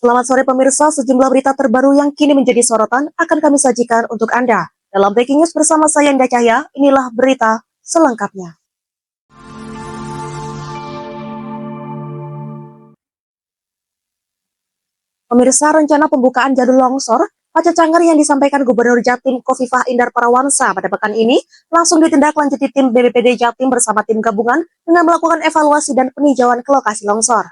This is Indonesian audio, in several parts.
Selamat sore pemirsa, sejumlah berita terbaru yang kini menjadi sorotan akan kami sajikan untuk Anda. Dalam Breaking News bersama saya Indah Cahya, inilah berita selengkapnya. Pemirsa, rencana pembukaan jalur longsor Paca Canggar yang disampaikan Gubernur Jatim Khofifah Indar Parawansa pada pekan ini langsung ditindaklanjuti tim BPBD Jatim bersama tim gabungan dengan melakukan evaluasi dan peninjauan ke lokasi longsor.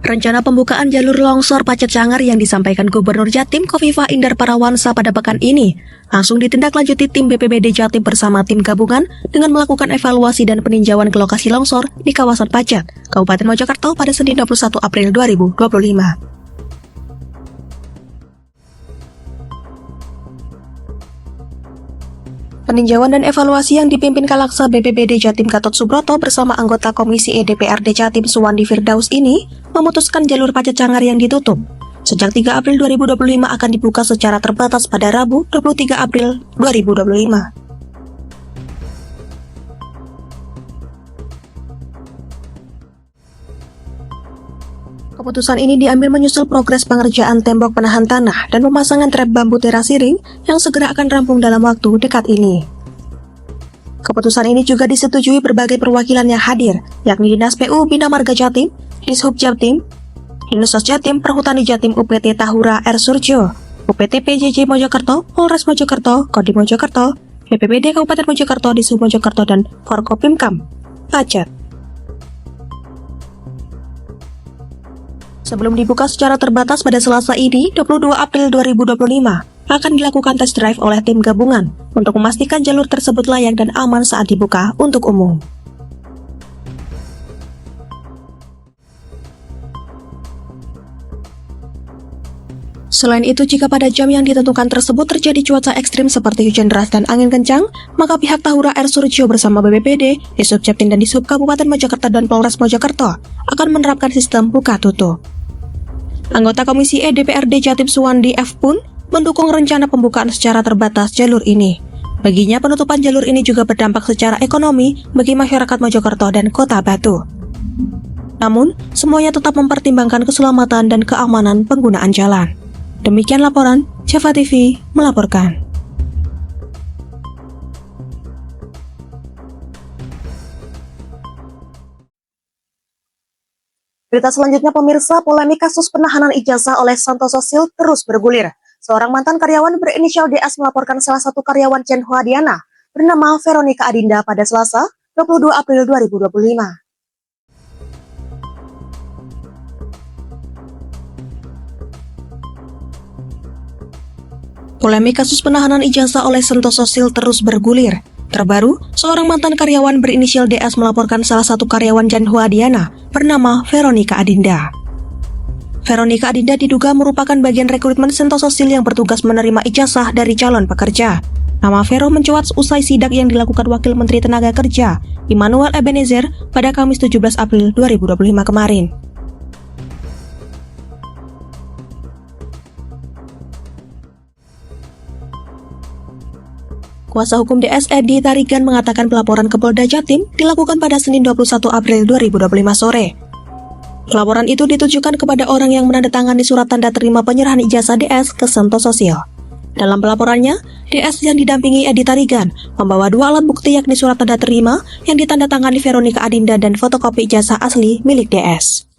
Rencana pembukaan jalur longsor Paca Canggar yang disampaikan Gubernur Jatim Khofifah Indar Parawansa pada pekan ini langsung ditindaklanjuti tim BPBD Jatim bersama tim gabungan dengan melakukan evaluasi dan peninjauan ke lokasi longsor di kawasan Pacet, Kabupaten Mojokerto pada Senin 21 April 2025. Peninjauan dan evaluasi yang dipimpin Kalaksa BPBD Jatim Gatot Subroto bersama anggota Komisi E DPRD Jatim Suwandi Firdaus ini memutuskan jalur Paca Canggar yang ditutup. Sejak 3 April 2025 akan dibuka secara terbatas pada Rabu 23 April 2025. Keputusan ini diambil menyusul progres pengerjaan tembok penahan tanah dan pemasangan trap bambu terasi ring yang segera akan rampung dalam waktu dekat ini. Keputusan ini juga disetujui berbagai perwakilan yang hadir, yakni Dinas PU Bina Marga Jatim, Dishub Jatim, Dinas Jatim, Perhutani Jatim UPT Tahura R. Surjo, UPT PJJ Mojokerto, Polres Mojokerto, Kodim Mojokerto, BPBD Kabupaten Mojokerto, Dishub Mojokerto, dan Forkopimkam Pacet. Sebelum dibuka secara terbatas pada Selasa ini, 22 April 2025, akan dilakukan test drive oleh tim gabungan untuk memastikan jalur tersebut layak dan aman saat dibuka untuk umum. Selain itu, jika pada jam yang ditentukan tersebut terjadi cuaca ekstrim seperti hujan deras dan angin kencang, maka pihak Tahura R. Surjo bersama BPBD, Dishub Jatim dan Dishub Kabupaten Mojokerto dan Polres Mojokerto akan menerapkan sistem buka tutup. Anggota Komisi E DPRD Jatim Suwandi F. pun mendukung rencana pembukaan secara terbatas jalur ini. Baginya, penutupan jalur ini juga berdampak secara ekonomi bagi masyarakat Mojokerto dan Kota Batu. Namun, semuanya tetap mempertimbangkan keselamatan dan keamanan penggunaan jalan. Demikian laporan, Java TV melaporkan. Berita selanjutnya pemirsa, polemik kasus penahanan ijazah oleh Santoso Steel terus bergulir. Seorang mantan karyawan berinisial DS melaporkan salah satu karyawan Cenhua Diana bernama Veronica Adinda pada Selasa 22 April 2025. Polemik kasus penahanan ijazah oleh Santoso Steel terus bergulir. Terbaru, seorang mantan karyawan berinisial DS melaporkan salah satu karyawan Cenhua Diana bernama Veronica Adinda. Veronica Adinda diduga merupakan bagian rekrutmen Santoso Steel yang bertugas menerima ijazah dari calon pekerja. Nama Vero mencuat usai sidak yang dilakukan Wakil Menteri Tenaga Kerja, Immanuel Ebenezer, pada Kamis 17 April 2025 kemarin. Kuasa hukum DS Edi Tarigan mengatakan pelaporan ke Polda Jatim dilakukan pada Senin 21 April 2025 sore. Pelaporan itu ditujukan kepada orang yang menandatangani surat tanda terima penyerahan ijazah DS ke Santoso Steel. Dalam pelaporannya, DS yang didampingi Edi Tarigan membawa dua alat bukti yakni surat tanda terima yang ditandatangani Veronica Adinda dan fotokopi ijazah asli milik DS.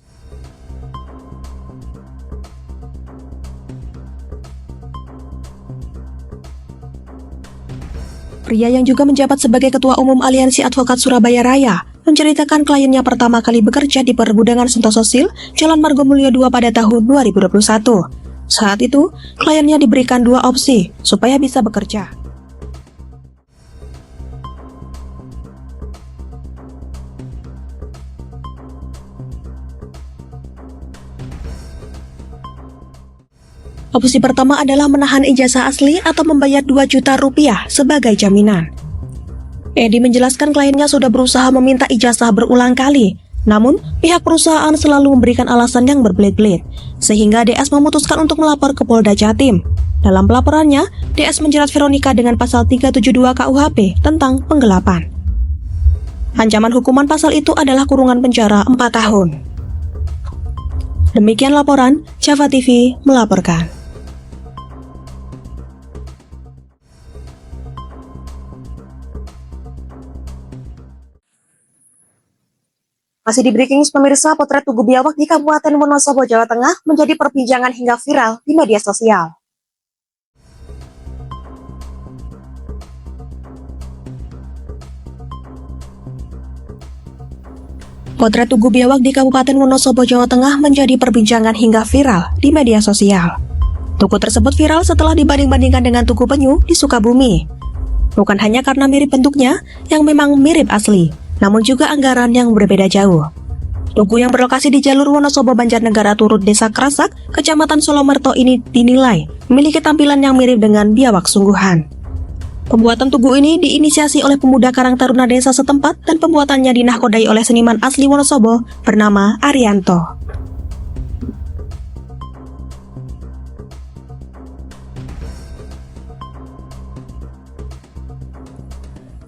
Pria yang juga menjabat sebagai Ketua Umum Aliansi Advokat Surabaya Raya menceritakan kliennya pertama kali bekerja di pergudangan Santoso Steel, Jalan Margomulyo 2 pada tahun 2021. Saat itu, kliennya diberikan dua opsi supaya bisa bekerja. Opsi pertama adalah menahan ijazah asli atau membayar 2 juta rupiah sebagai jaminan. Edi menjelaskan kliennya sudah berusaha meminta ijazah berulang kali, namun pihak perusahaan selalu memberikan alasan yang berbelit-belit, sehingga DS memutuskan untuk melapor ke Polda Jatim. Dalam pelaporannya, DS menjerat Veronica dengan pasal 372 KUHP tentang penggelapan. Ancaman hukuman pasal itu adalah kurungan penjara 4 tahun. Demikian laporan, Java TV melaporkan. Masih di Breaking News pemirsa, potret Tugu Biawak di Kabupaten Wonosobo, Jawa Tengah menjadi perbincangan hingga viral di media sosial. Potret Tugu Biawak di Kabupaten Wonosobo, Jawa Tengah menjadi perbincangan hingga viral di media sosial. Tugu tersebut viral setelah dibanding-bandingkan dengan Tugu Penyu di Sukabumi. Bukan hanya karena mirip bentuknya yang memang mirip asli, namun juga anggaran yang berbeda jauh. Tugu yang berlokasi di jalur Wonosobo Banjarnegara Turut Desa Krasak, Kecamatan Solomerto ini dinilai memiliki tampilan yang mirip dengan biawak sungguhan. Pembuatan tugu ini diinisiasi oleh pemuda Karang Taruna desa setempat dan pembuatannya dinahkodai oleh seniman asli Wonosobo bernama Arianto.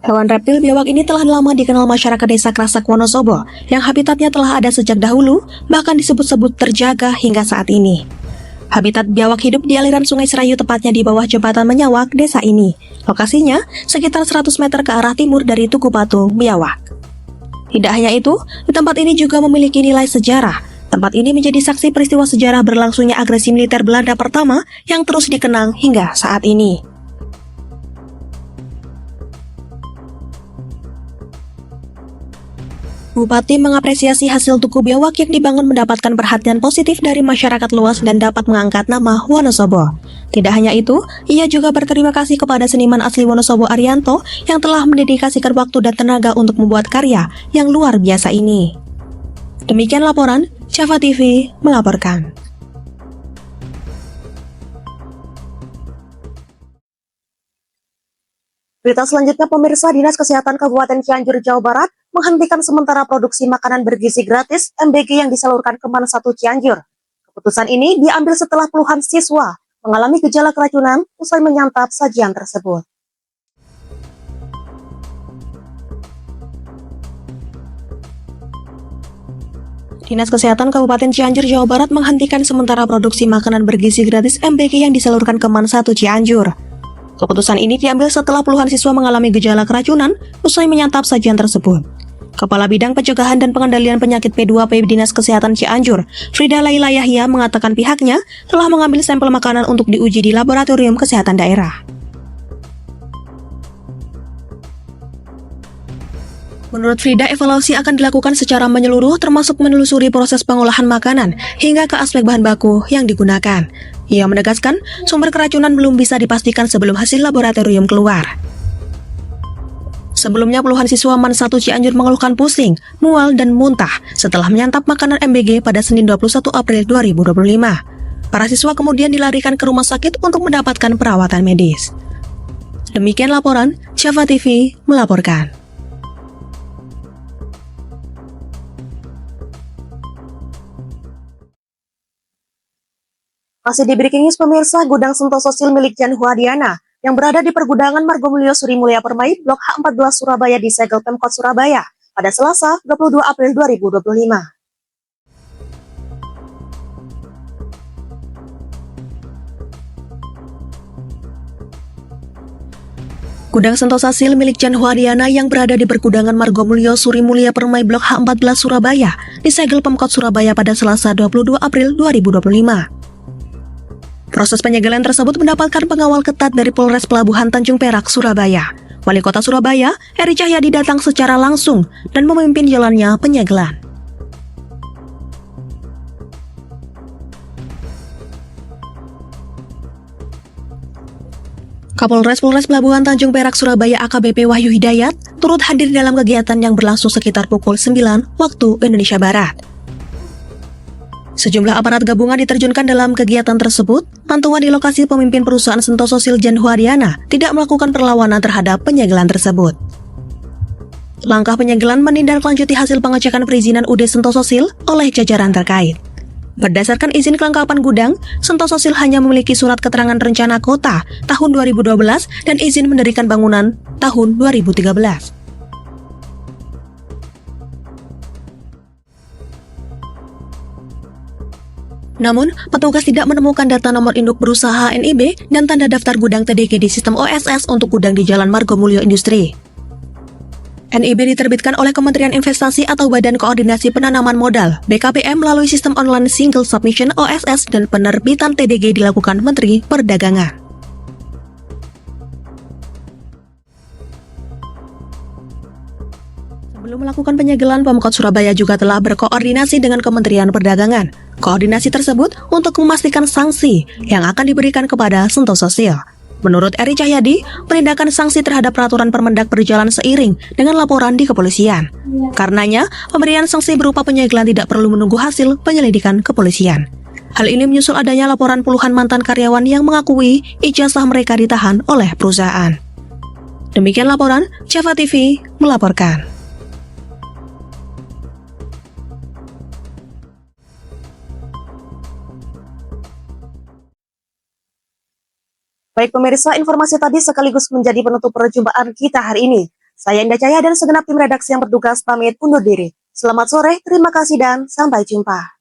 Hewan reptil biawak ini telah lama dikenal masyarakat desa Krasak Wonosobo, yang habitatnya telah ada sejak dahulu, bahkan disebut-sebut terjaga hingga saat ini. Habitat biawak hidup di aliran Sungai Serayu, tepatnya di bawah jembatan Menyawak desa ini. Lokasinya sekitar 100 meter ke arah timur dari Tugu Patung Biawak. Tidak hanya itu, di tempat ini juga memiliki nilai sejarah. Tempat ini menjadi saksi peristiwa sejarah berlangsungnya agresi militer Belanda pertama yang terus dikenang hingga saat ini. Bupati mengapresiasi hasil Tugu Biawak yang dibangun mendapatkan perhatian positif dari masyarakat luas dan dapat mengangkat nama Wonosobo. Tidak hanya itu, ia juga berterima kasih kepada seniman asli Wonosobo Arianto yang telah mendedikasikan waktu dan tenaga untuk membuat karya yang luar biasa ini. Demikian laporan, Java TV melaporkan. Berita selanjutnya pemirsa, Dinas Kesehatan Kabupaten Cianjur, Jawa Barat menghentikan sementara produksi makanan bergizi gratis MBG yang disalurkan ke MAN 1 Cianjur. Keputusan ini diambil setelah puluhan siswa mengalami gejala keracunan usai menyantap sajian tersebut. Dinas Kesehatan Kabupaten Cianjur, Jawa Barat menghentikan sementara produksi makanan bergizi gratis MBG yang disalurkan ke MAN 1 Cianjur. Keputusan ini diambil setelah puluhan siswa mengalami gejala keracunan usai menyantap sajian tersebut. Kepala Bidang Pencegahan dan Pengendalian Penyakit P2P Dinas Kesehatan Cianjur, Frida Laila Yahya, mengatakan pihaknya telah mengambil sampel makanan untuk diuji di Laboratorium Kesehatan Daerah. Menurut Frida, evaluasi akan dilakukan secara menyeluruh termasuk menelusuri proses pengolahan makanan hingga ke aspek bahan baku yang digunakan. Ia menegaskan sumber keracunan belum bisa dipastikan sebelum hasil laboratorium keluar. Sebelumnya puluhan siswa MAN 1 Cianjur mengeluhkan pusing, mual, dan muntah setelah menyantap makanan MBG pada Senin 21 April 2025. Para siswa kemudian dilarikan ke rumah sakit untuk mendapatkan perawatan medis. Demikian laporan, Java TV melaporkan. Masih di Breaking News pemirsa, gudang Sentosa Sil milik Jan Huadiana yang berada di pergudangan Margomulyo Suri Mulia Permai, Blok H14 Surabaya disegel Pemkot Surabaya pada Selasa 22 April 2025. Gudang Sentosa Sil milik Jan Huadiana yang berada di pergudangan Margomulyo Suri Mulia Permai Blok H14 Surabaya disegel Pemkot Surabaya pada Selasa 22 April 2025. Proses penyegelan tersebut mendapatkan pengawal ketat dari Polres Pelabuhan Tanjung Perak, Surabaya. Wali Kota Surabaya, Eri Cahyadi, datang secara langsung dan memimpin jalannya penyegelan. Kapolres Polres Pelabuhan Tanjung Perak, Surabaya AKBP Wahyu Hidayat turut hadir dalam kegiatan yang berlangsung sekitar pukul 9 waktu Indonesia Barat. Sejumlah aparat gabungan diterjunkan dalam kegiatan tersebut. Pantauan di lokasi pemimpin perusahaan Sentosa Sil Jan Huadiana tidak melakukan perlawanan terhadap penyegelan tersebut. Langkah penyegelan menindaklanjuti hasil pengecekan perizinan UD Sentosa Sil oleh jajaran terkait. Berdasarkan izin kelengkapan gudang, Sentosa Sil hanya memiliki surat keterangan rencana kota tahun 2012 dan izin mendirikan bangunan tahun 2013. Namun, petugas tidak menemukan data nomor induk berusaha NIB dan tanda daftar gudang TDG di sistem OSS untuk gudang di Jalan Margomulyo Industri. NIB diterbitkan oleh Kementerian Investasi atau Badan Koordinasi Penanaman Modal (BKPM) melalui sistem online Single Submission OSS dan penerbitan TDG dilakukan Menteri Perdagangan. Sebelum melakukan penyegelan, Pemkot Surabaya juga telah berkoordinasi dengan Kementerian Perdagangan. Koordinasi tersebut untuk memastikan sanksi yang akan diberikan kepada Sentosa Steel. Menurut Eri Cahyadi, penindakan sanksi terhadap peraturan Permendak berjalan seiring dengan laporan di kepolisian. Karenanya, pemberian sanksi berupa penyegelan tidak perlu menunggu hasil penyelidikan kepolisian. Hal ini menyusul adanya laporan puluhan mantan karyawan yang mengakui ijazah mereka ditahan oleh perusahaan. Demikian laporan, Java TV melaporkan. Baik pemirsa, informasi tadi sekaligus menjadi penutup perjumpaan kita hari ini. Saya Indah Cahya dan segenap tim redaksi yang bertugas pamit undur diri. Selamat sore, terima kasih dan sampai jumpa.